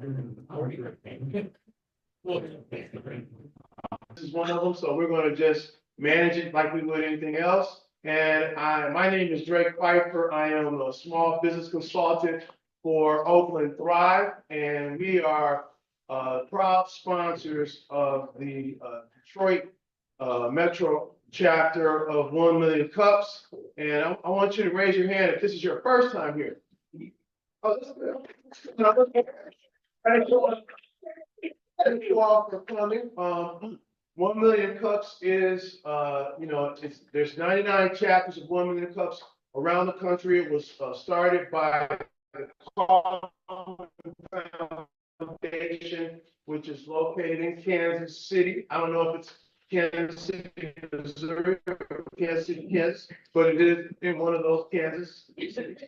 This is one of them, so we're going to just manage it like we would anything else. And my name is Drake Pfeiffer. I am a small business consultant for Oakland Thrive, and we are proud sponsors of the Detroit Metro chapter of 1 Million Cups. And I want you to raise your hand if this is your first time here. Oh, this is good. Thank you all for coming. 1 Million Cups is, there's 99 chapters of 1 Million Cups around the country. It was started by the Foundation, which is located in Kansas City. I don't know if it's Kansas City, Missouri, or Kansas City, Kansas, but it is in one of those Kansas cities.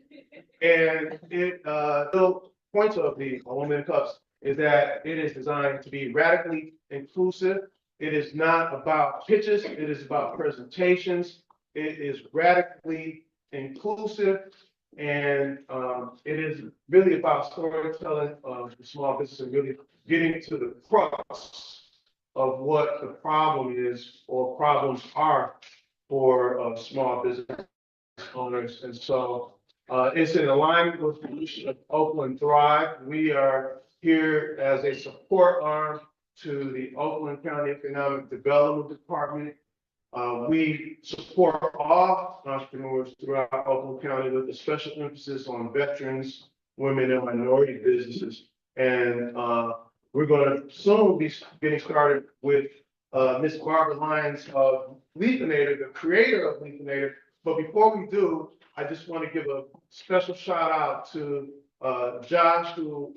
And the points of the 1 Million Cups is that it is designed to be radically inclusive. It is not about pitches, it is about presentations. It is radically inclusive, and it is really about storytelling of the small business and really getting to the crux of what the problem is or problems are for small business owners. And so it's in alignment with the mission of Oakland Thrive. We are here as a support arm to the Oakland County Economic Development Department. We support all entrepreneurs throughout Oakland County with a special emphasis on veterans, women, and minority businesses. And we're going to soon be getting started with Ms. Barbara Lyons of Leafinator, the creator of Leafinator. But before we do, I just want to give a special shout out to Josh, who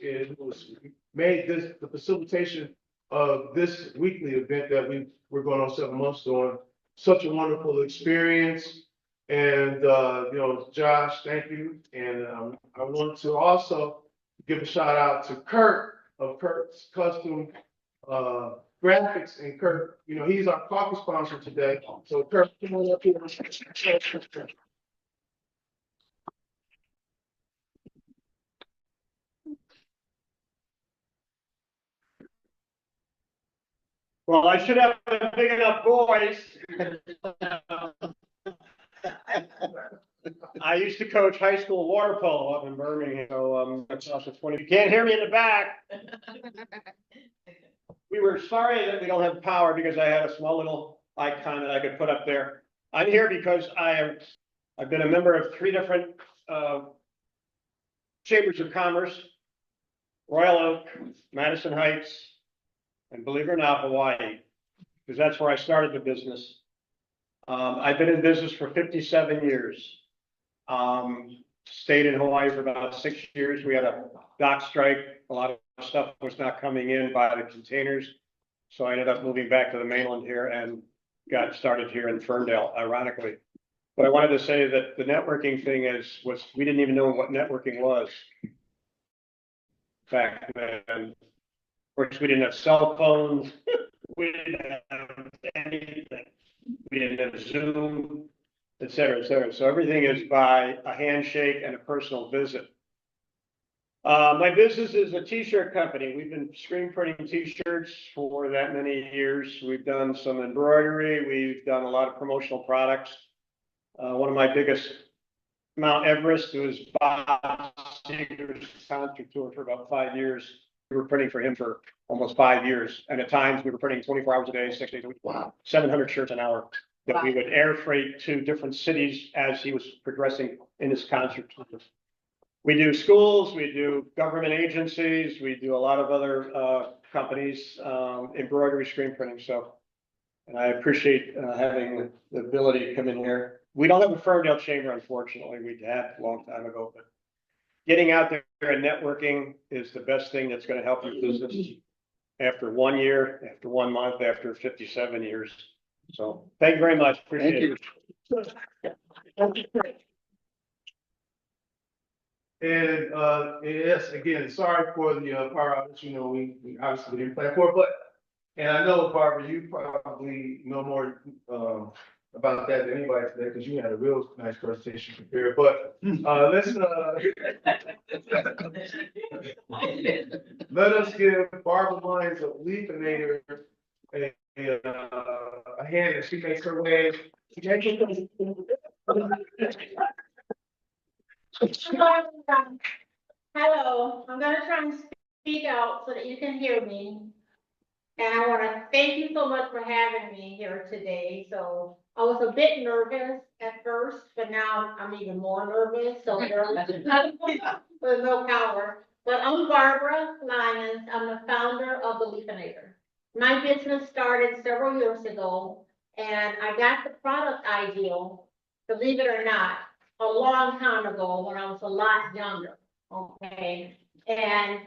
made this the facilitation of this weekly event that we're going on 7 months on. Such a wonderful experience. And Josh, thank you. And I want to also give a shout out to Kurt of Kurt's Custom Graphics. And Kurt, he's our coffee sponsor today. So Kurt, come on up here. Well, I should have a big enough voice. I used to coach high school water polo up in Birmingham, so across the 20. You can't hear me in the back. We were sorry that we don't have power because I had a small little icon that I could put up there. I'm here because I've been a member of 3 different chambers of commerce: Royal Oak, Madison Heights, and believe it or not, Hawaii, because that's where I started the business. I've been in business for 57 years. Stayed in Hawaii for about 6 years. We had a dock strike. A lot of stuff was not coming in by the containers. So I ended up moving back to the mainland here and got started here in Ferndale, ironically. But I wanted to say that the networking thing was we didn't even know what networking was back then. Of course, we didn't have cell phones. We didn't have anything. We didn't have Zoom, et cetera, et cetera. So everything is by a handshake and a personal visit. My business is a t-shirt company. We've been screen printing t-shirts for that many years. We've done some embroidery. We've done a lot of promotional products. One of my biggest, Mount Everest, was Bob Seger's concert tour for about 5 years. We were printing for him for almost 5 years. And at times we were printing 24 hours a day, 6 days a week. Wow. 700 shirts an hour that we would air freight to different cities as he was progressing in his concert tours. We do schools, we do government agencies, we do a lot of other companies, embroidery, screen printing. So, and I appreciate having the ability to come in here. We don't have a Ferndale chamber, unfortunately. We had a long time ago, but getting out there and networking is the best thing that's going to help your business after 1 year, after 1 month, after 57 years. So thank you very much. Appreciate it. And yes, again, sorry for the power outage. We obviously didn't plan for it, but and I know, Barbara, you probably know more about that than anybody today, because you had a real nice presentation prepared, but, let's, let us give Barbara Lyons of Leafinator a hand as she makes her way. Hello, I'm gonna try and speak out so that you can hear me. And I wanna thank you so much for having me here today. So I was a bit nervous at first, but now I'm even more nervous, so there's no power. But I'm Barbara Lyons. I'm the founder of the Leafinator. My business started several years ago, and I got the product ideal, believe it or not, a long time ago when I was a lot younger. Okay, and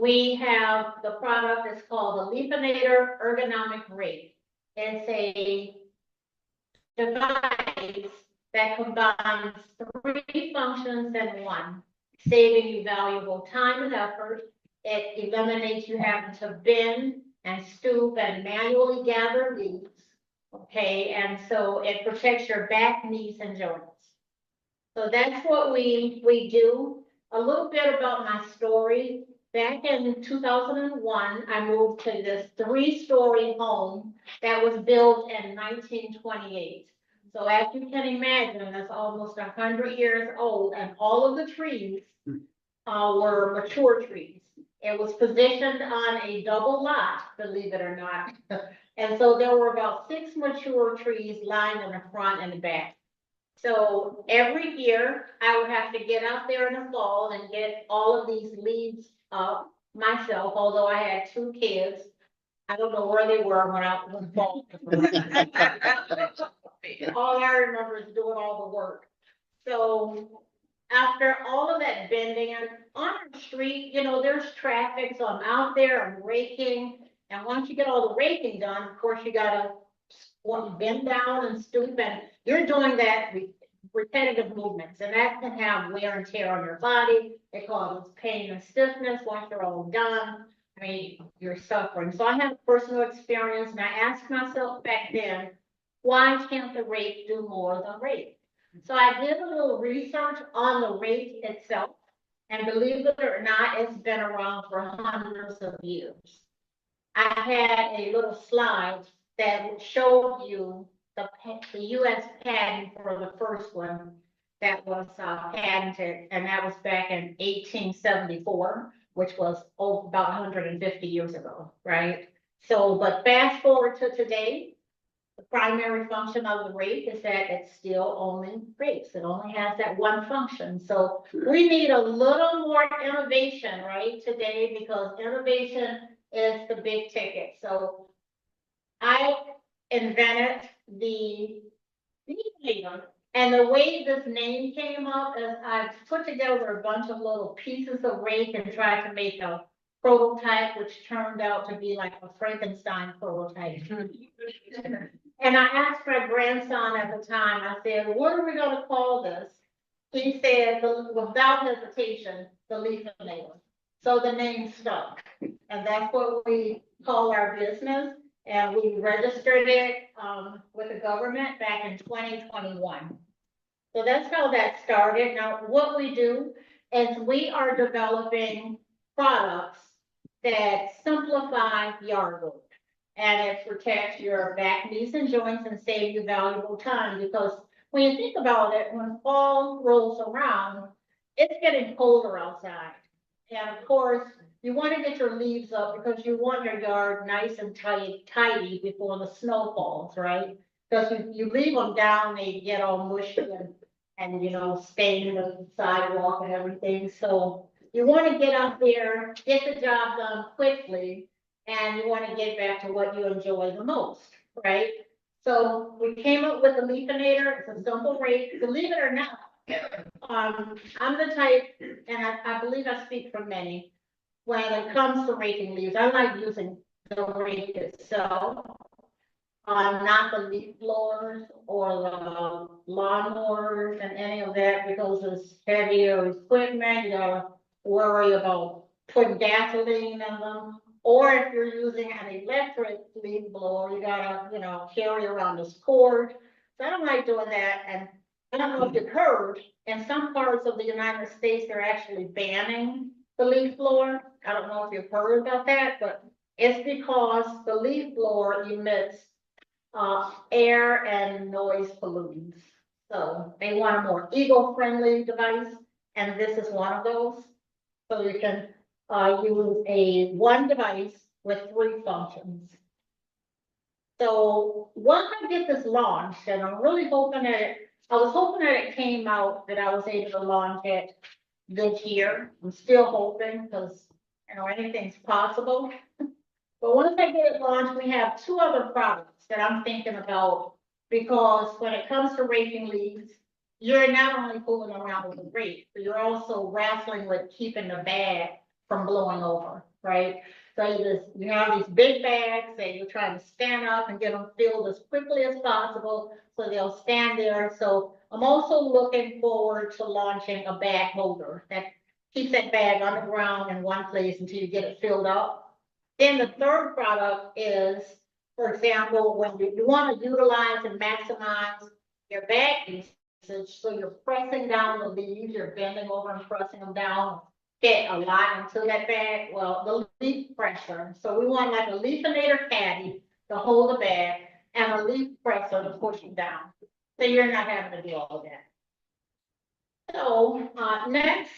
we have the product that's called the Leafinator Ergonomic Rake. It's a device that combines three functions in one, saving you valuable time and effort. It eliminates you having to bend and stoop and manually gather leaves. Okay, and so it protects your back, knees, and joints. So that's what we do. A little bit about my story. Back in 2001, I moved to this three-story home that was built in 1928. So as you can imagine, that's almost 100 years old, and all of the trees were mature trees. It was positioned on a double lot, believe it or not. And so there were about 6 mature trees lying in the front and the back. So every year I would have to get out there in the fall and get all of these leaves up myself, although I had 2 kids. I don't know where they were when I was fall. All I remember is doing all the work. So after all of that bending and on our street, you know, there's traffic, so I'm out there, I'm raking. And once you get all the raking done, of course, you gotta bend down and stoop, and you're doing that repetitive movements, and that can have wear and tear on your body. It causes pain and stiffness once you're all done. I mean, you're suffering. So I have personal experience, and I asked myself back then, why can't the rake do more than rake? So I did a little research on the rake itself, and believe it or not, it's been around for hundreds of years. I had a little slide that showed you the U.S. patent for the first one that was patented, and that was back in 1874, which was about 150 years ago, right? So, but fast forward to today, the primary function of the rake is that it still only rakes. It only has that one function. So we need a little more innovation, right, today, because innovation is the big ticket. So I invented the Leafinator, and the way this name came up is I put together a bunch of little pieces of rake and tried to make a prototype, which turned out to be like a Frankenstein prototype. And I asked my grandson at the time, I said, what are we going to call this? He said, without hesitation, the Leafinator. So the name stuck, and that's what we call our business. And we registered it with the government back in 2021. So that's how that started. Now, what we do is we are developing products that simplify yard work. And it protects your back, knees, and joints and save you valuable time. Because when you think about it, when fall rolls around, it's getting colder outside. And of course, you want to get your leaves up because you want your yard nice and tidy before the snow falls, right? Because if you leave them down, they get all mushy and you know, stain the sidewalk and everything. So you want to get out there, get the job done quickly, and you want to get back to what you enjoy the most, right? So we came up with the Leafinator. It's a simple rake. Believe it or not, I'm the type, and I believe I speak for many, when it comes to raking leaves, I like using the rake itself, not the leaf blowers or the lawnmowers and any of that, because it's heavier equipment. You gotta worry about putting gasoline in them. Or if you're using an electric leaf blower, you gotta, carry around this cord. So I don't like doing that, and I don't know if you've heard, in some parts of the United States, they're actually banning the leaf blower. I don't know if you've heard about that, but it's because the leaf blower emits air and noise pollutants. So they want a more eco-friendly device, and this is one of those. So you can use one device with 3 functions. So once I get this launched, and I'm really hoping that I was hoping that it came out, that I was able to launch it this year. I'm still hoping, because, anything's possible. But once I get it launched, we have 2 other products that I'm thinking about, because when it comes to raking leaves, you're not only fooling around with the rake, but you're also wrestling with keeping the bag from blowing over, right? So you have these big bags that you're trying to stand up and get them filled as quickly as possible, so they'll stand there. So I'm also looking forward to launching a bag holder that keeps that bag on the ground in one place until you get it filled up. Then the third product is, for example, when you want to utilize and maximize your bag usage, so you're pressing down the leaves, you're bending over and pressing them down, fit a lot into that bag. Well, the leaf presser. So we want like a Leafinator caddy to hold the bag and a leaf presser to push it down. So you're not having to do all of that. So next,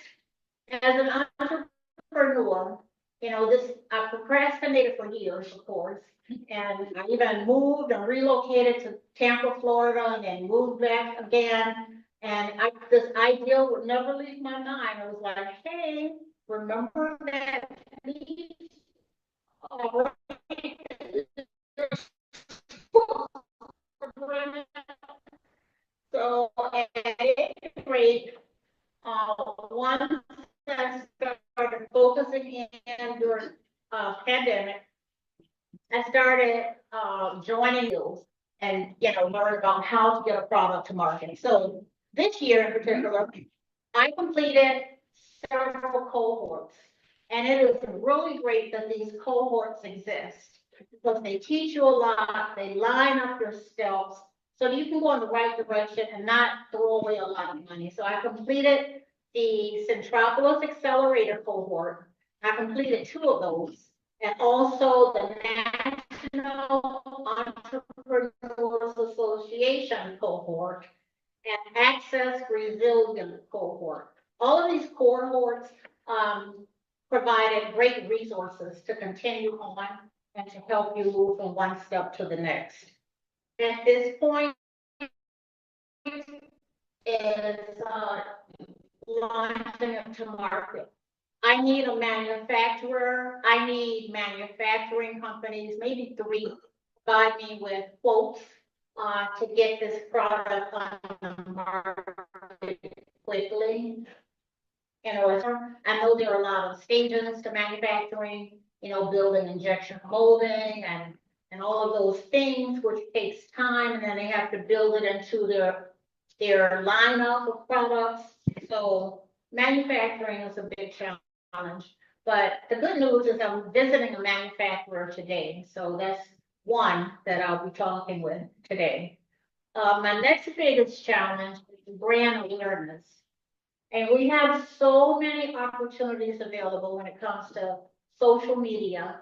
as an entrepreneur, I procrastinated for years, of course, and I even moved and relocated to Tampa, Florida, and then moved back again. And this idea would never leave my mind. I was like, hey, remember that leaf? So at any rate, once I started focusing in during pandemic, I started joining deals and learn about how to get a product to market. So this year in particular, I completed several cohorts, and it is really great that these cohorts exist because they teach you a lot. They line up your steps so you can go in the right direction and not throw away a lot of money. So I completed the Centropolis Accelerator cohort. I completed 2 of those, and also the National Entrepreneurs Association cohort and Access Resilient cohort. All of these cohorts provided great resources to continue on and to help you move from one step to the next. At this point is launching it to market. I need a manufacturer. I need manufacturing companies, maybe 3, provide me with quotes to get this product on the market quickly. I know there are a lot of stages to manufacturing, building injection molding and all of those things, which takes time, and then they have to build it into their lineup of products. So manufacturing is a big challenge. But the good news is I'm visiting a manufacturer today. So that's one that I'll be talking with today. My next biggest challenge is brand awareness. And we have so many opportunities available when it comes to social media,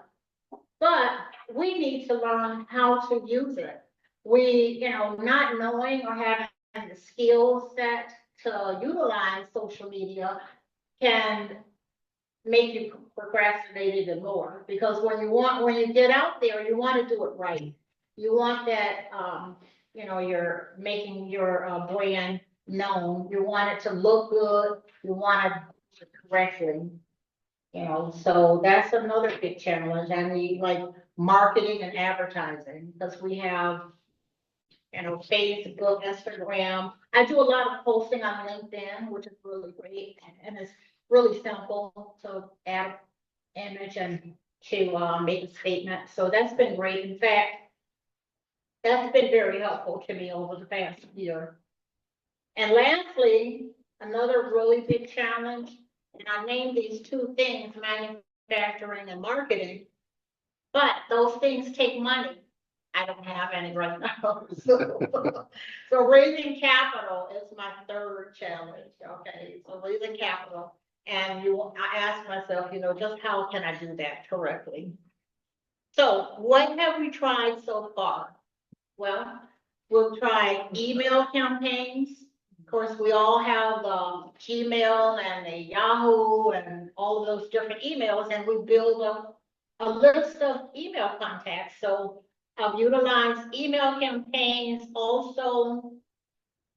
but we need to learn how to use it. We, not knowing or having the skill set to utilize social media can make you procrastinate even more, because when you get out there, you want to do it right. You want that, you're making your brand known. You want it to look good. You want to do it correctly. So that's another big challenge. I need like marketing and advertising, because we have, Facebook, Instagram. I do a lot of posting on LinkedIn, which is really great, and it's really simple to add an image and to make a statement. So that's been great. In fact, that's been very helpful to me over the past year. And lastly, another really big challenge, and I named these 2 things, manufacturing and marketing, But those things take money. I don't have any right now. So raising capital is my third challenge, okay? So raising capital. And I ask myself, just how can I do that correctly? So what have we tried so far? Well, we've tried email campaigns. Of course, we all have Gmail and the Yahoo and all of those different emails, and we build a list of email contacts. So I've utilized email campaigns, also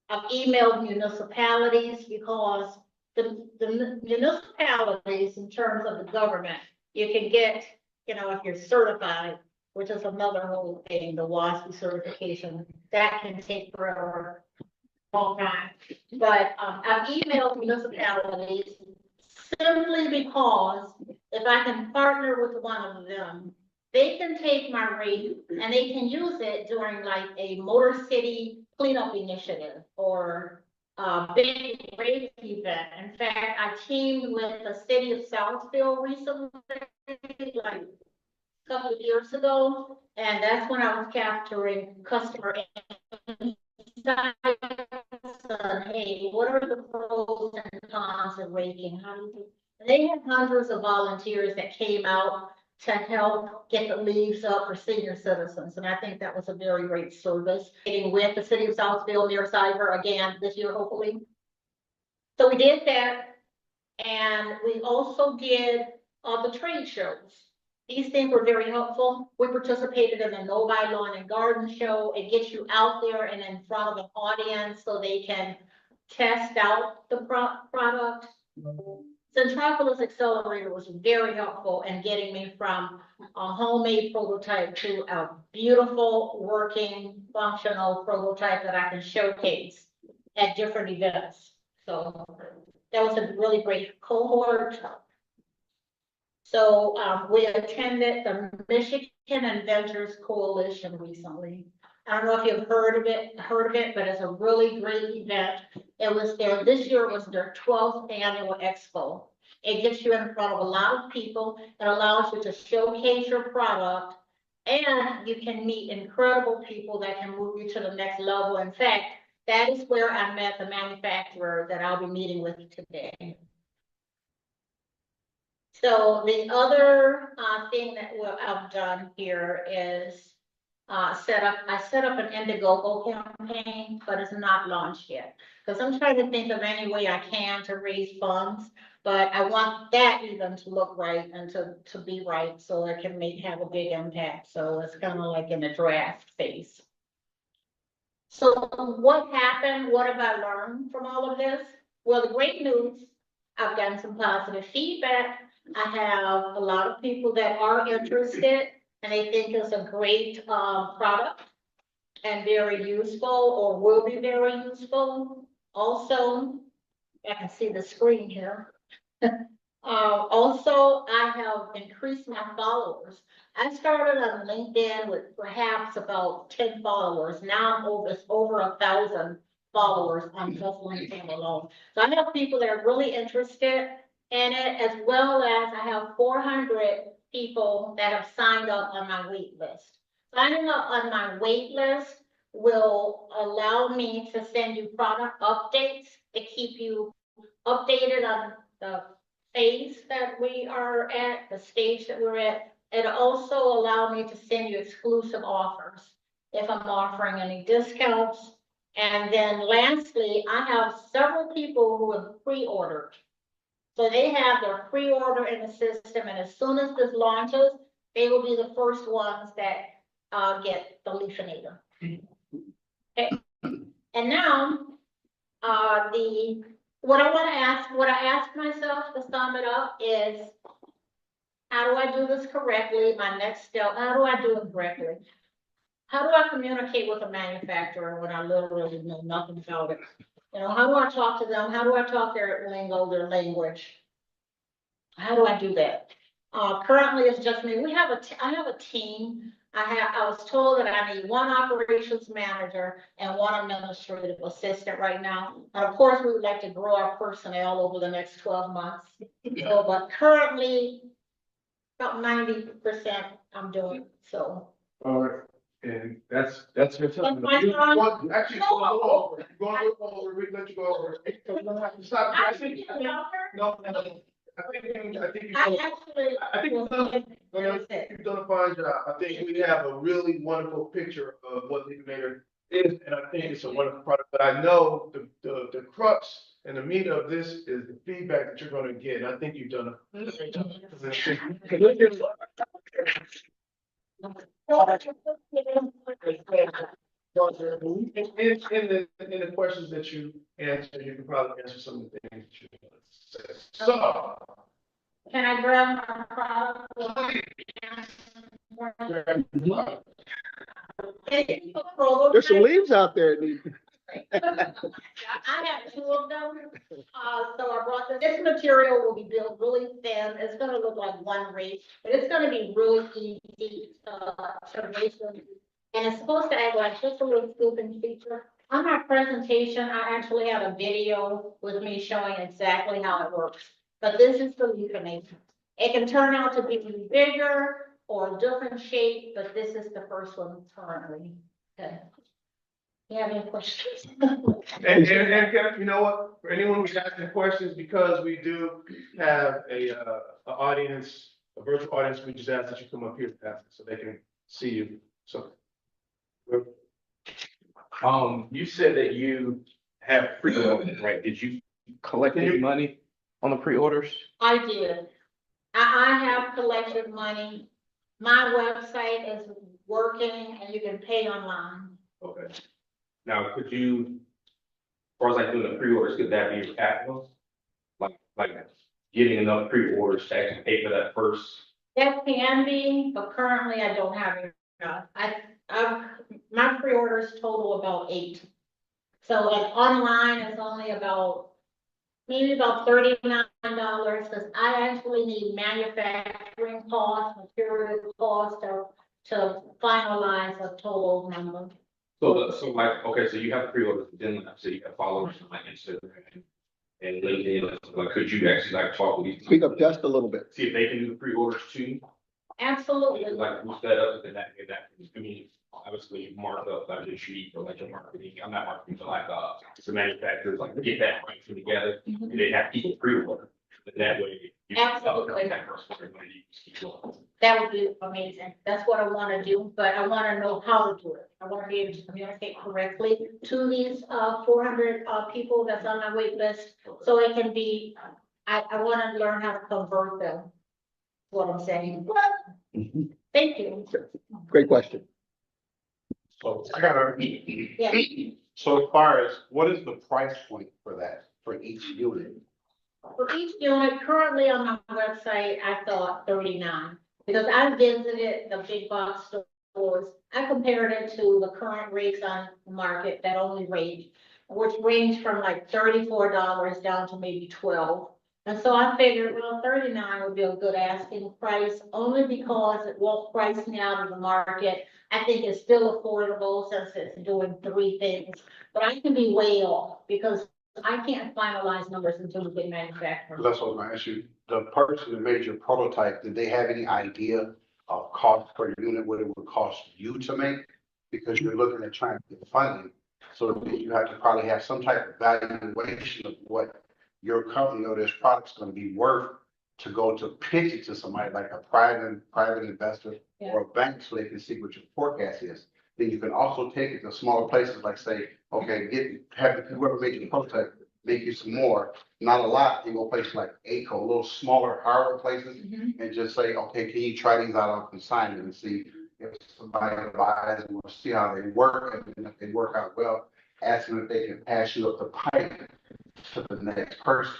I've emailed municipalities because the municipalities, in terms of the government, you can get, if you're certified, which is another whole thing, the WASB certification, that can take forever, long time. But I've emailed municipalities simply because if I can partner with one of them, they can take my rate and they can use it during like a Motor City cleanup initiative or a big race event. In fact, I teamed with the city of Southfield recently, like a couple of years ago, and that's when I was capturing customer insights. Hey, what are the pros and cons of raking? They had hundreds of volunteers that came out to help get the leaves up for senior citizens. And I think that was a very great service. Getting with the city of Southfield near Cyber again this year, hopefully. So we did that. And we also did the trade shows. These things were very helpful. We participated in the Novi Lawn and Garden Show. It gets you out there and in front of an audience so they can test out the product. Centropolis Accelerator was very helpful in getting me from a homemade prototype to a beautiful, working, functional prototype that I can showcase at different events. So that was a really great cohort. So we attended the Michigan Inventors Coalition recently. I don't know if you've heard of it, but it's a really great event. It was this year was their 12th annual expo. It gets you in front of a lot of people. It allows you to showcase your product, and you can meet incredible people that can move you to the next level. In fact, that is where I met the manufacturer that I'll be meeting with today. So the other thing that I've done here is I set up an Indiegogo campaign, but it's not launched yet. Because I'm trying to think of any way I can to raise funds, but I want that even to look right and to be right so it can have a big impact. So it's kind of like in the draft phase. So what happened? What have I learned from all of this? Well, the great news, I've gotten some positive feedback. I have a lot of people that are interested and they think it's a great product and very useful or will be very useful. Also, I can see the screen here. Also, I have increased my followers. I started on LinkedIn with perhaps about 10 followers. Now I'm over 1,000 followers on just LinkedIn alone. So I have people that are really interested in it, as well as I have 400 people that have signed up on my wait list. Signing up on my wait list will allow me to send you product updates to keep you updated on the phase that we are at, the stage that we're at. It'll also allow me to send you exclusive offers if I'm offering any discounts. And then lastly, I have several people who have pre-ordered. So they have their pre-order in the system, and as soon as this launches, they will be the first ones that get the Leafinator. Okay. And now, what I asked myself to sum it up is, how do I do this correctly? My next step, how do I do it correctly? How do I communicate with a manufacturer when I literally know nothing about it? How do I talk to them? How do I talk their lingo, their language? How do I do that? Currently, it's just me. I have a team. I was told that I need one operations manager and one administrative assistant right now. And of course, we would like to grow our personnel over the next 12 months. But currently, About 90% I'm doing, so. All right, and that's your time. That's my time. Actually, go over, we let you go over. You don't have to stop. I I think, think, no, I think you I know, actually. I think you've done a fine job. I think we have a really wonderful picture of what Leafinator is, and I think it's a wonderful product. But I know the crux and the meat of this is the feedback that you're gonna get, and I think you've done a great job. In the questions that you answer, you can probably answer some of the things that you said. So. Can I grab my product? There's some leaves out there. I have two of them, so I brought this. This material will be built really thin. It's gonna look like one rake, but it's gonna be really easy to race them. And it's supposed to act like just a little scooping feature. On my presentation, I actually have a video with me showing exactly how it works. But this is the Leafinator. It can turn out to be bigger or a different shape, but this is the first one currently. Okay. You have any questions? And you know what, for anyone who's asking questions, because we do have a audience, a virtual audience, we just ask that you come up here so they can see you, so. You said that you have pre-orders, right? Did you collect any money on the pre-orders? I did. I have collected money. My website is working and you can pay online. Okay. Now, could you, as far as like doing the pre-orders, could that be your capital? Like getting enough pre-orders to actually pay for that first? That can be, but currently I don't have it. My pre-orders total about 8. So like online is only about maybe about $39 because I actually need manufacturing costs, material costs to finalize a total number. So like, okay, so you have pre-orders, then like, so you have followers on like Instagram and LinkedIn. Like, could you actually like talk with these? Speak up just a little bit. See if they can do the pre-orders too. Absolutely. Like boost that up, and that I mean, obviously mark up like the sheet for like your marketing. I'm not marketing for like the manufacturers, like get that pricing together. Mhm. They have people pre-order. That way you can Absolutely. that first order when you keep going. That would be amazing. That's what I want to do, but I want to know how to do it. I want to be able to communicate correctly to these 400 people that's on my wait list. So it can be, I want to learn how to convert them. What I'm saying. Thank you. Great question. So I gotta, Yeah. so as far as, what is the price point for that, for each unit? For each unit, currently on my website, I thought 39, because I visited the big box stores. I compared it to the current rates on the market that only range, which range from like $34 down to maybe 12. And so I figured, well, 39 would be a good asking price, only because it won't price me out of the market. I think it's still affordable since it's doing 3 things, but I can be way off because I can't finalize numbers until we get manufactured. That's what I was gonna ask you, the person that made your prototype, did they have any idea of cost per unit, what it would cost you to make? Because you're looking at trying to get funding, so you have to probably have some type of valuation of what your company or this product's gonna be worth to go to pitch it to somebody like a private investor or a bank, so they can see what your forecast is. Then you can also take it to smaller places, like say, okay, have whoever made your prototype make you some more, not a lot, you go places like ACO, little smaller, harder places, and just say, okay, can you try these out on consignment and see if somebody buys and we'll see how they work, and if they work out well, ask them if they can pass you up the pipe to the next person.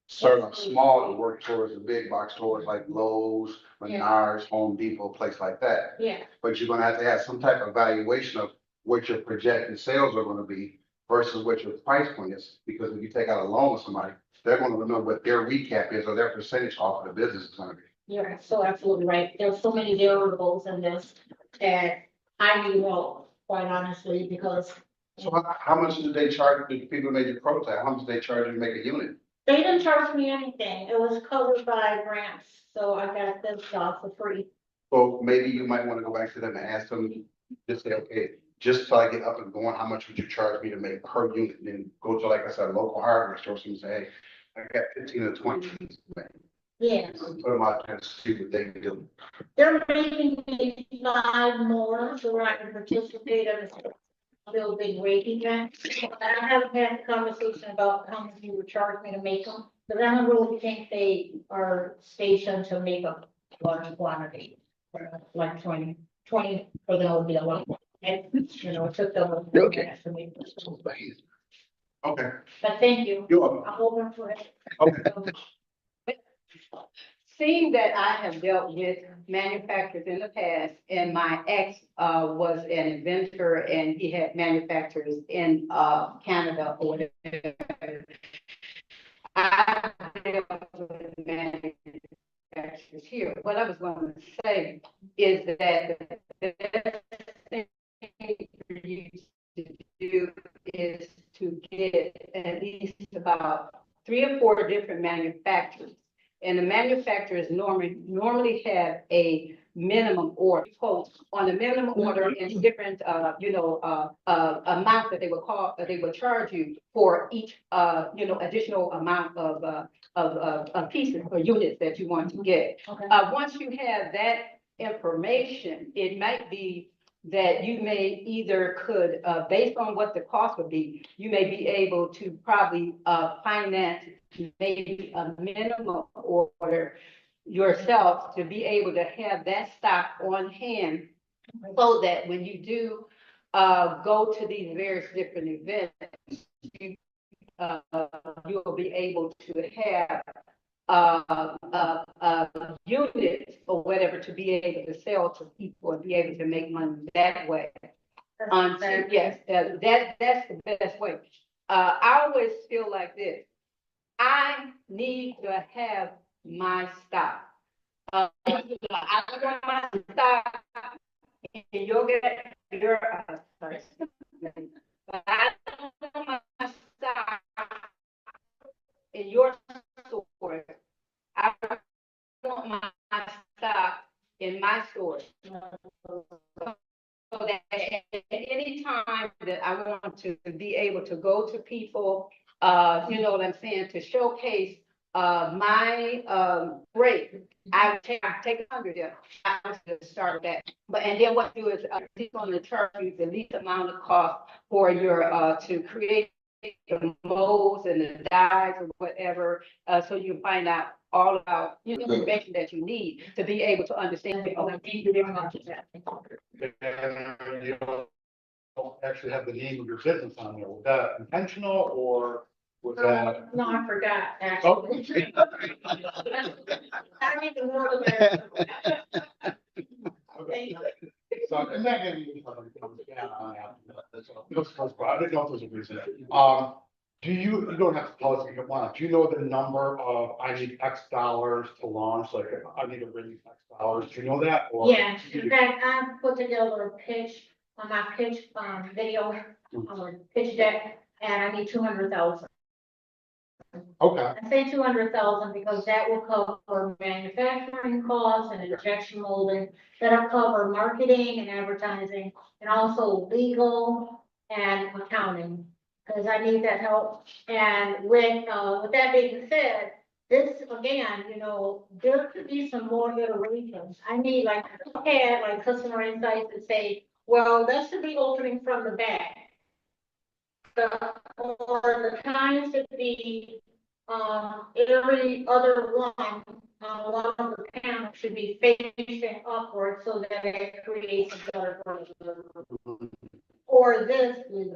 Start off small and work towards the big box stores like Lowe's, Menards, Home Depot, place like that. Yeah. But you're gonna have to have some type of evaluation of what your projected sales are gonna be versus what your price point is. Because if you take out a loan with somebody, they're gonna know what their recap is or their percentage off of the business is gonna be. You're so absolutely right. There's so many variables in this that I need help, quite honestly, because So how much did they charge the people who made your prototype? How much did they charge you to make a unit? They didn't charge me anything. It was covered by grants, so I got this job for free. So maybe you might want to go back to them and ask them, just say, okay, just till I get up and going, how much would you charge me to make per unit? And then go to, like I said, a local hardware store and say, hey, I got 15 or 20. Yeah, Put them out there to see what they can do. they're making me 5 more so I can participate in a real big raking event. I haven't had a conversation about how much you would charge me to make them, because I don't really think they are stationed to make a large quantity. Like 20 for them would be a lot. And, you know, it took them. Okay. To make this. Okay, But thank you. you're welcome. I'm open for it. Okay. Seeing that I have dealt with manufacturers in the past, and my ex was an inventor and he had manufacturers in Canada or whatever. I dealt with manufacturers here. What I was going to say is that the best thing for you to do is to get at least about 3 or 4 different manufacturers. And the manufacturers normally have a minimum order, quote, on the minimum order in different, amount that they would charge you for each, additional amount of pieces or units that you want to get. Okay. Once you have that information, it might be that you may either could, based on what the cost would be, you may be able to probably finance maybe a minimum order yourself to be able to have that stock on hand so that when you do go to these various different events, you'll be able to have units or whatever to be able to sell to people and be able to make money that way. Yes, that's the best way. I always feel like this. I need to have my stock. I want my stock in your sorry. But I don't want my stock in your store. I want my stock in my store. So that at any time that I want to be able to go to people, you know what I'm saying, to showcase my rate, I take 100 there. I want to start that. But and then what you do is he's going to charge you the least amount of cost for your to create the molds and the dyes or whatever, so you find out all about information that you need to be able to understand. And you don't actually have the name of your business on there. Was that intentional or was that? No, I forgot, actually. Oh. I don't even know the. So, and that maybe you comes down on that. I didn't know if there was a reason. Do you don't have to tell us if you want, do you know the number of, I need X dollars to launch, like, I need to raise X dollars, do you know that? Or Yeah, in fact, I put together a pitch on my pitch, video, pitch deck, and I need 200,000. Okay, I say 200,000 because that will cover manufacturing costs and injection molding, that'll cover marketing and advertising, and also legal and accounting, because I need that help. And with that being said, this again, you know, there could be some more iterations. I need like customer insights and say, well, that should be opening from the back. Or the time should be every other one of the panels should be facing upward so that it creates a better version. Or this is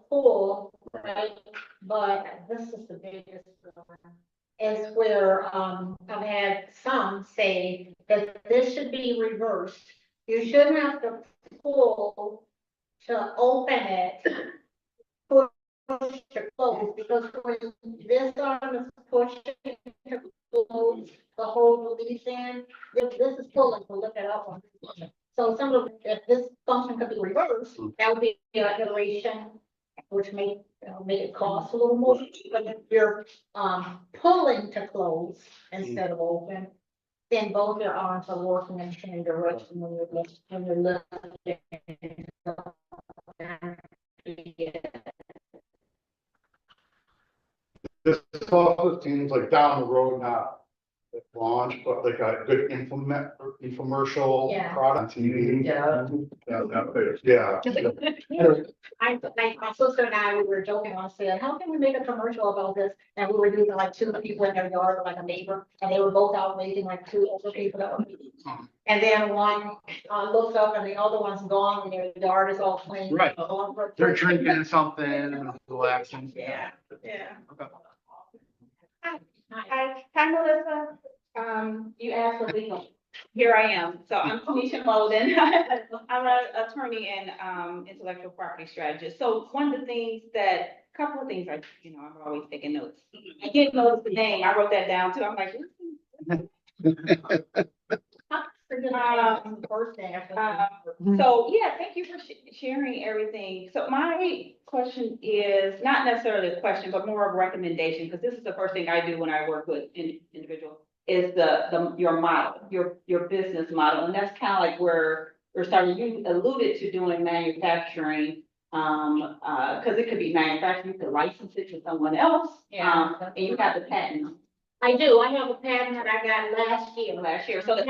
full, right? But this is the biggest one. Is where I've had some say that this should be reversed. You shouldn't have to pull to open it. Push to close, because when this arm is pushing to close the whole release in, this is pulling to lift it up. So some of, if this function could be reversed, that would be an iteration, which may make it cost a little more, but if you're, pulling to close instead of open, then both your arms are working in the same direction when you're lifting. This also seems like down the road, not at launch, but like a good infomercial Yeah. product on TV. Yeah. Yeah. Like my sister and I, we were joking on set, how can we make a commercial about this? And we were using like two people in their yard, like a neighbor, and they were both out raising like two older people. That were- And then one looks up and the other one's gone and their yard is all clean. Right. They're drinking something and relaxing. Yeah, yeah. Hi, Melissa. You asked for legal. Here I am. So I'm Tanisha Molden. I'm an attorney and intellectual property strategist. So one of the things couple of things I'm always taking notes. I didn't notice the name. I wrote that down too. I'm like, so yeah, thank you for sharing everything. So my question is not necessarily a question, but more of a recommendation, because this is the first thing I do when I work with individuals, is your model, your business model. And that's kind of like where we're starting. You alluded to doing manufacturing, because it could be manufacturing, you could license it to someone else. Yeah. And you have the patent. I do, I have a patent that I got last year. So the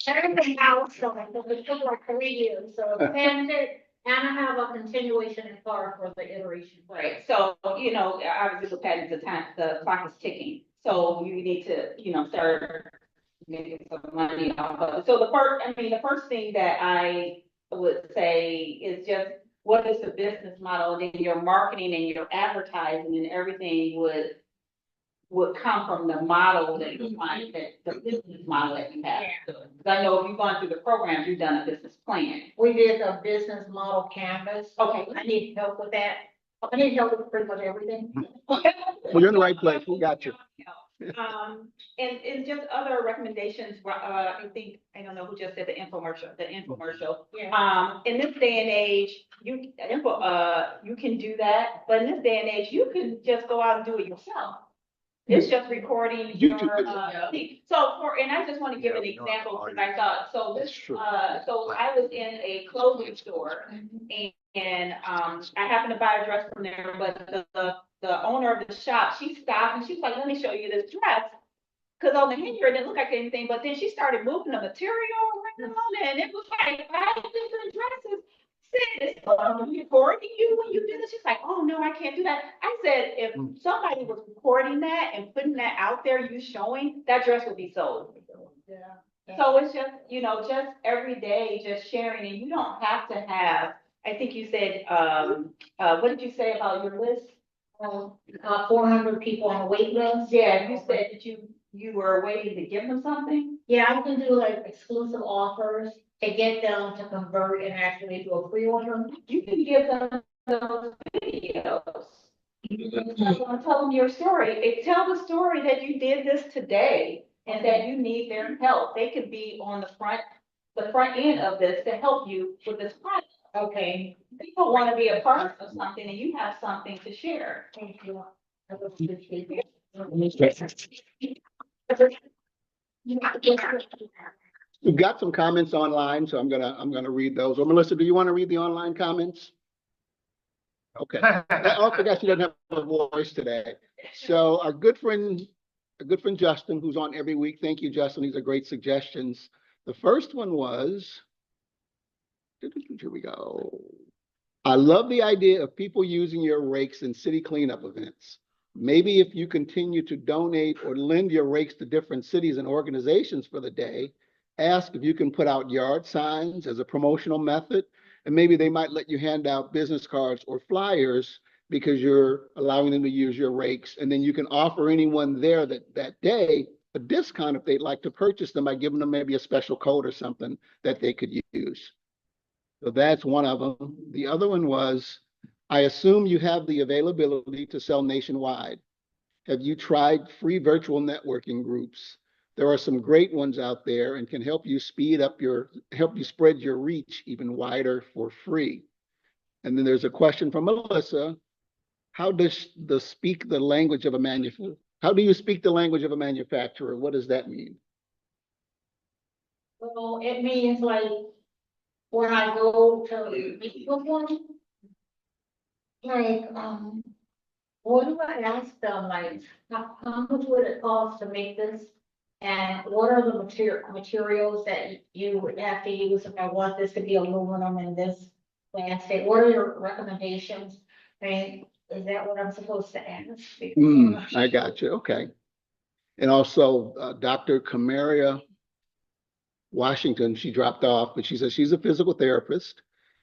Everything else, so it took like 3 years, so it's patented, and I have a continuation in part for the iteration. Right, so, obviously the patent, the clock is ticking, so you need to, start making some money off of it. So the first thing that I would say is just, what is the business model, and then your marketing and your advertising and everything would come from the model that you find, that the business model that you have. Because I know if you've gone through the programs, you've done a business plan. We did a business model canvas. Okay. I need help with that. I need help with pretty much everything. Well, you're in the right place. We got you. And just other recommendations, I don't know who just said the infomercial. Yeah. In this day and age, you can do that, but in this day and age, you can just go out and do it yourself. It's just recording your, thing. And I just want to give an example, because I thought, so I was in a clothing store, and I happened to buy a dress from there, but the owner of the shop, she stopped and she's like, let me show you this dress. Because on the hanger, it didn't look like anything, but then she started moving the material around, and it was like 5 different dresses. Sis, recording you when you do this? She's like, oh no, I can't do that. I said, if somebody was recording that and putting that out there, you showing, that dress would be sold. Yeah. So it's just, just every day, just sharing, and you don't have to have, I think you said, what did you say about your list? 400 people on the wait list. Yeah, you said that you were waiting to give them something? Yeah, I can do like exclusive offers to get them to convert and actually do a pre-order. You can give them those videos. Tell them your story. Tell the story that you did this today and that you need their help. They could be on the front end of this to help you with this project. Okay. People want to be a part of something, and you have something to share. Thank you. I will appreciate that. We've got some comments online, so I'm gonna read those. Or Melissa, do you want to read the online comments? Okay. I forgot she doesn't have a voice today. So our good friend Justin, who's on every week. Thank you, Justin. These are great suggestions. The first one was, here we go. I love the idea of people using your rakes in city cleanup events. Maybe if you continue to donate or lend your rakes to different cities and organizations for the day, ask if you can put out yard signs as a promotional method, and maybe they might let you hand out business cards or flyers because you're allowing them to use your rakes. And then you can offer anyone there that day a discount if they'd like to purchase them by giving them maybe a special code or something that they could use. So that's one of them. The other one was, I assume you have the availability to sell nationwide. Have you tried free virtual networking groups? There are some great ones out there and can help you spread your reach even wider for free. And then there's a question from Melissa. How does the speak the language of a manufacturer? How do you speak the language of a manufacturer? What does that mean? Well, it means like, when I go to meet with one, like, what do I ask them, like, how much would it cost to make this? And what are the materials that you would have to use if I want this to be aluminum in this plastic? What are your recommendations? I mean, is that what I'm supposed to ask? I got you. Okay. And also, Dr. Camaria Washington, she dropped off, but she says she's a physical therapist.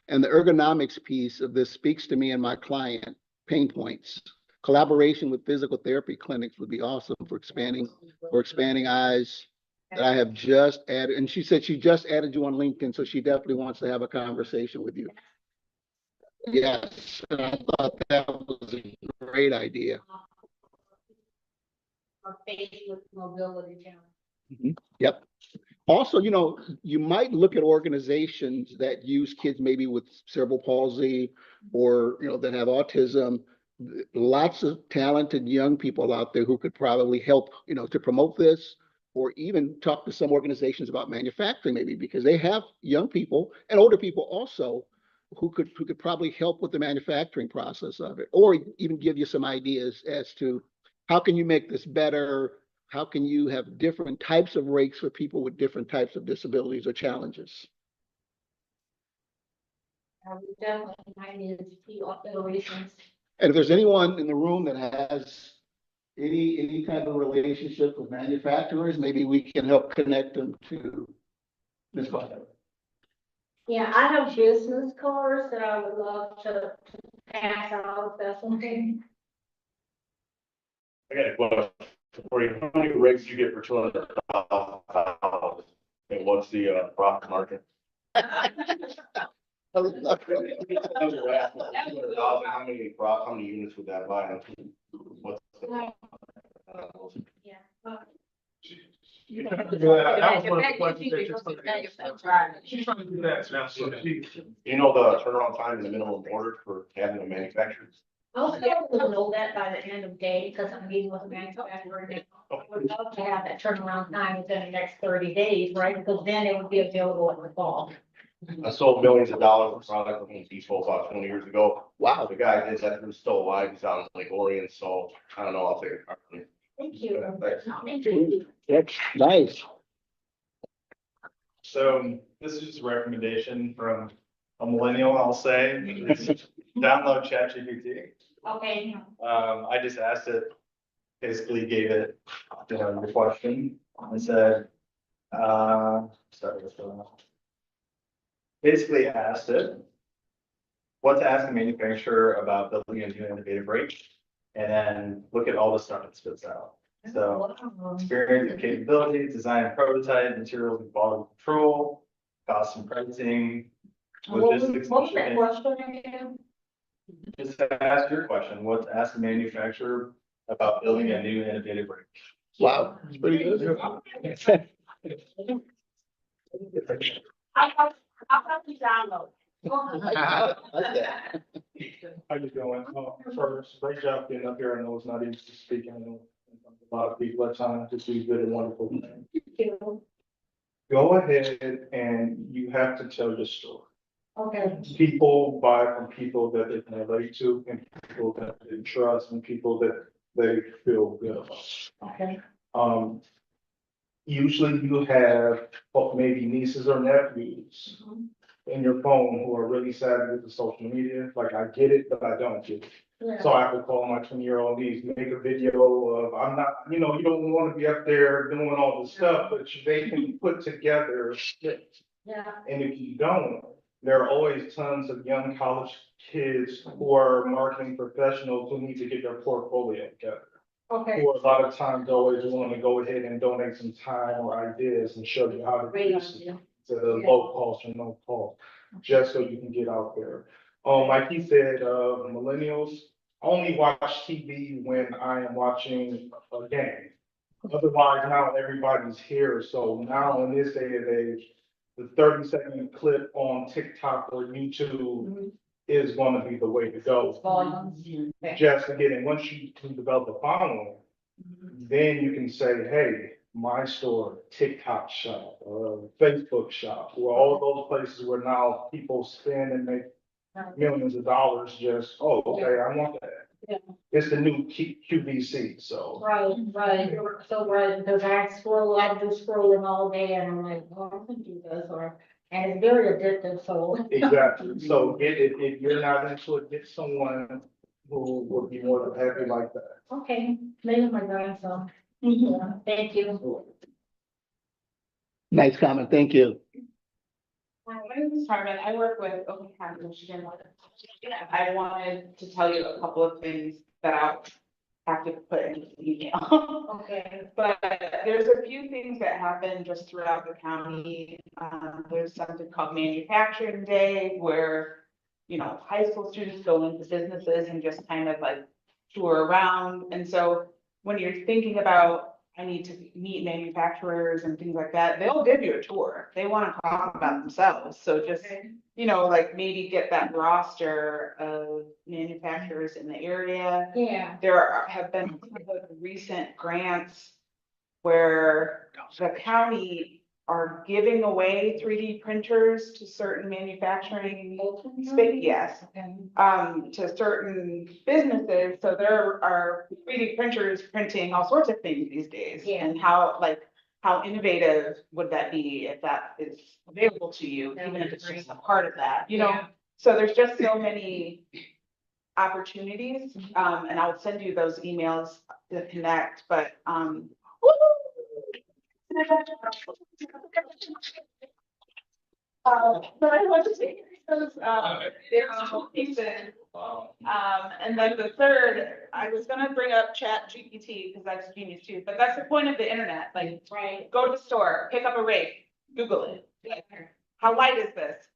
And the ergonomics piece of this speaks to me and my client pain points. Collaboration with physical therapy clinics would be awesome for expanding eyes that I have just added. And she said she just added you on LinkedIn, so she definitely wants to have a conversation with you. Yes, and I thought that was a great idea. Or faced with mobility challenge. Yep. Also, you know, you might look at organizations that use kids maybe with cerebral palsy or, you know, that have autism. Lots of talented young people out there who could probably help, you know, to promote this, or even talk to some organizations about manufacturing maybe, because they have young people and older people also who could probably help with the manufacturing process of it, or even give you some ideas as to how can you make this better? How can you have different types of rakes for people with different types of disabilities or challenges? Definitely, I need to see iterations. And if there's anyone in the room that has any type of relationship with manufacturers, maybe we can help connect them to Ms. Butler. Yeah, I have business cards that I would love to pass out, if that's okay. I got a question for you. How many rigs do you get for $200,000? And what's the profit margin? How many units would that buy? What's the? Yeah. That was one of the questions that just. She's trying to do that now, so You know the turnaround time and the minimum order for having a manufacturer? I'll be able to know that by the end of the day, because I'm meeting with a manufacturer now. We'd love to have that turnaround time within the next 30 days, right? Because then it would be available in the fall. I sold millions of dollars of product from Home Depot about 20 years ago. Wow. The guy did that, who's still alive, he's out in Lake Orion, so I don't know, I'll take it. Thank you. Thanks. Thank you. That's nice. So this is just a recommendation from a millennial, I'll say, is download ChatGPT. Okay. I just asked it, basically gave it, you know, the question. I said, start with basically asked it, what to ask a manufacturer about building a new innovative rake, and then look at all the stuff it spits out. So experience and capabilities, design and prototype, materials and quality control, cost and pricing, logistics. What was that question again? Just ask your question, what to ask a manufacturer about building a new innovative rake. Wow, it's pretty good. How about you download? How you doing? First, great job getting up here. I know it's not easy to speak. I know a lot of people at times to do good and wonderful things. Go ahead and you have to tell your story. Okay. People buy from people that they can relate to, and people that they trust, and people that they feel good about. Okay. Usually you have maybe nieces or nephews in your phone who are really savvy with the social media. Like, I get it, but I don't get it. Yeah. So I have to call my 20-year-old niece, make a video of, I'm not, you know, you don't want to be up there doing all this stuff, but they can put together shit. Yeah. And if you don't, there are always tons of young college kids who are marketing professionals who need to get their portfolio together. Okay. Who a lot of times always want to go ahead and donate some time or ideas and show you how to do this to the low cost or no cost, just so you can get out there. Like he said, millennials only watch TV when I am watching a game. Otherwise, now everybody's here. So now in this day and age, the 30-second clip on TikTok or YouTube is gonna be the way to go. Volumes. Just to get in, once you can develop a following, then you can say, hey, my store, TikTok shop, Facebook shop, or all those places where now people spend and make millions of dollars just, oh, okay, I want that. Yeah. It's the new QVC, so. Right, right, you're so right, because I do scrolling all day and I'm like, oh, I can do this, and it's very addictive, so. Exactly, so if you're not into it, get someone who would be more than happy like that. Okay, maybe my grandson. Yeah, thank you. Nice comment, thank you. My name is Carmen. I work with Open County, Michigan. I wanted to tell you a couple of things that I'll have to put in the email. Okay. But there's a few things that happen just throughout the county. There's something called Manufacturing Day where, high school students go into businesses and just kind of like tour around. And so when you're thinking about I need to meet manufacturers and things like that, they'll give you a tour. They want to talk about themselves. So just, like maybe get that roster of manufacturers in the area. Yeah. There have been recent grants where the county are giving away 3D printers to certain manufacturing space, yes, to certain businesses. So there are 3D printers printing all sorts of things these days. Yeah. And how innovative would that be if that is available to you, even if it's just a part of that, Yeah. So there's just so many opportunities, and I'll send you those emails to connect, but, but I want to take those, there's two pieces. And then the third, I was gonna bring up Chat GPT, because that's genius too, but that's the point of the internet, like, Right. go to the store, pick up a rake, Google it. Like, how light is this?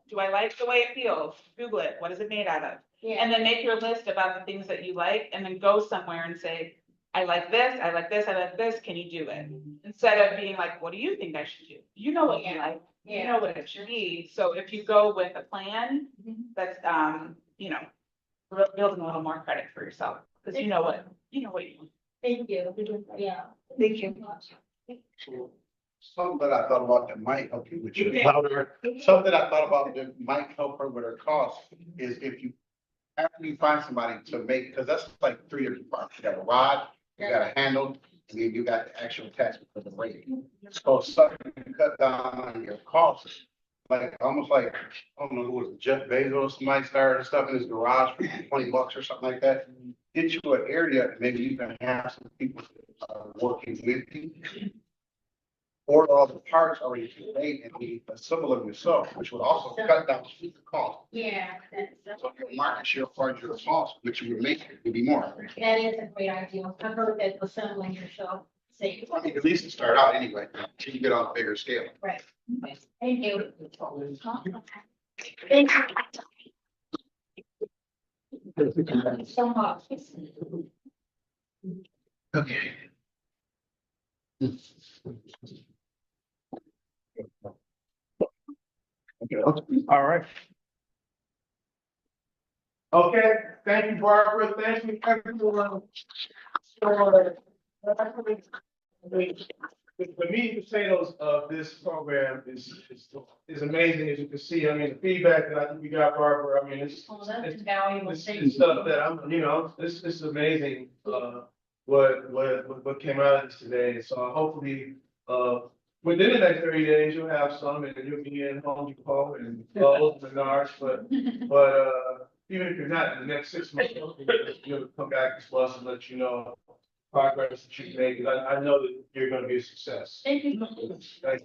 Do I like the way it feels? Google it, what is it made out of? Yeah. And then make your list about the things that you like, and then go somewhere and say, I like this, I like this, I like this, can you do it? Instead of being like, what do you think I should do? You know what you like, you know what it should be. So if you go with a plan, that's, building a little more credit for yourself, because you know what you want. Thank you. Yeah. Thank you. Something that I thought about that might help you with your louder, something that I thought about that might help her with her cost is if you, after you find somebody to make, because that's like 3 different parts. You got a rod, you got a handle, and then you got the actual attachment for the rake. So something to cut down on your costs. Like almost like, I don't know who was it, Jeff Bezos, somebody started stuff in his garage for $20 or something like that. Get you an area, maybe you can have some people working with you. Order all the parts already made and be assemble them yourself, which would also cut down the cost. Yeah. So your market share part of your cost, which you would make it would be more. That is a great idea. I heard that assembling yourself. See. I mean, at least to start out anyway, until you get on a bigger scale. Right. Thank you. Thank you so much. Okay. All right. Okay, thank you, Barbara, thank you, everyone. The meat and potatoes of this program is amazing, as you can see. I mean, the feedback that I think we got, Barbara, I mean, it's valuable. it's stuff that this is amazing, what came out of this today. So hopefully, within the next 30 days, you'll have some and you'll be in Home Depot and Lowe's and Menards, but even if you're not, in the next 6 months, you'll come back to us and let you know progress that you make. I know that you're gonna be a success. Thank you. Thank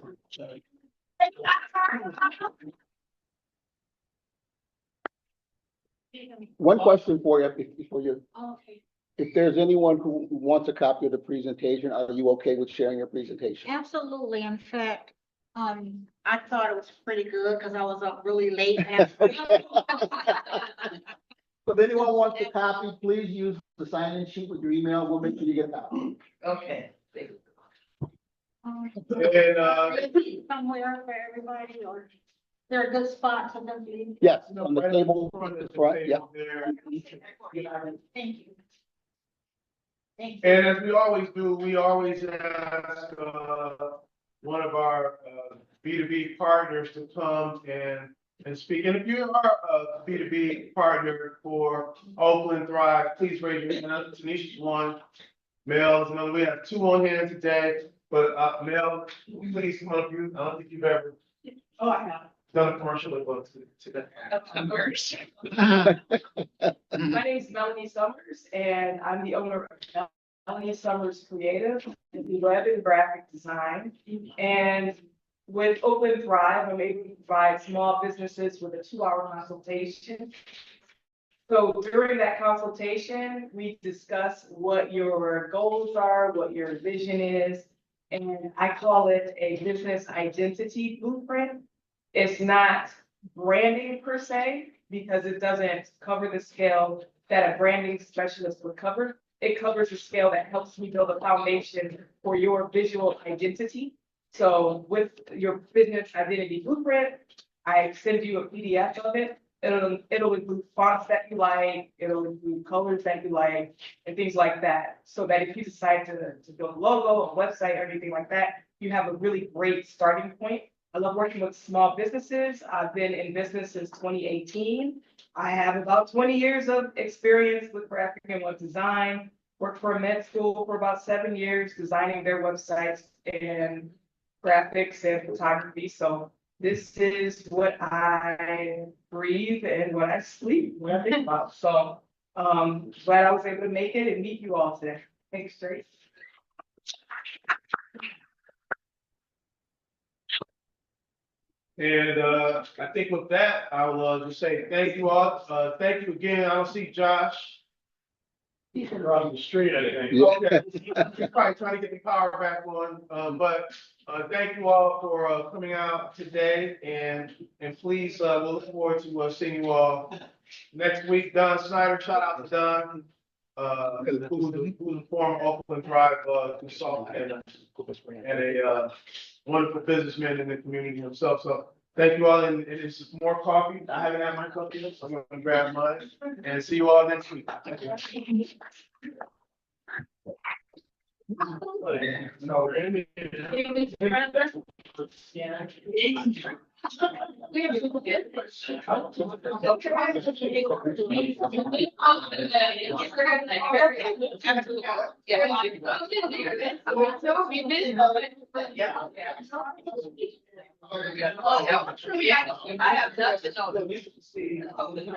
you. One question for you, before you, Okay. if there's anyone who wants a copy of the presentation, are you okay with sharing your presentation? Absolutely. In fact, I thought it was pretty good because I was up really late. So if anyone wants a copy, please use the sign-in sheet with your email. We'll make sure you get a copy. Okay. And Somewhere for everybody or? There are good spots on the lead. Yes, You know, on the right table, in front of the front, yeah. table there. Thank you. Thank you. And as we always do, we always ask, one of our, B2B partners to come and speak. And if you are a B2B partner for Oakland Thrive, please raise your hand. Tanisha's one, Mel is another. We have two on hand today, but, Mel, please come up. I don't think you've ever Oh, I have. done a commercial with us today. Of course. My name is Melanie Summers, and I'm the owner of Melanie Summers Creative, and web and graphic design. And with Oakland Thrive, I'm able to provide small businesses with a 2-hour consultation. So during that consultation, we discuss what your goals are, what your vision is, and I call it a business identity blueprint. It's not branding per se, because it doesn't cover the scale that a branding specialist would cover. It covers the scale that helps me build a foundation for your visual identity. So with your business identity blueprint, I send you a PDF of it. It'll include fonts that you like, it'll include colors that you like, and things like that. So that if you decide to build a logo, a website, or anything like that, you have a really great starting point. I love working with small businesses. I've been in business since 2018. I have about 20 years of experience with graphic and web design. Worked for a med school for about 7 years, designing their websites and graphics and photography. So this is what I breathe and what I sleep, what I think about. So glad I was able to make it and meet you all today. Thanks, Trace. And I think with that, I'll just say thank you all. Thank you again. I don't see Josh. He's across the street, I think. Yeah. Okay, he's probably trying to get the power back on. But thank you all for coming out today, and please we'll look forward to seeing you all next week. Don Snyder, shout out to Don, who's a former Oakland Thrive consultant and a wonderful businessman in the community himself. So thank you all, and it's more coffee. I haven't had my coffee yet, so I'm gonna grab mine, and see you all next week. No, Randy. Yeah. I have nothing to know.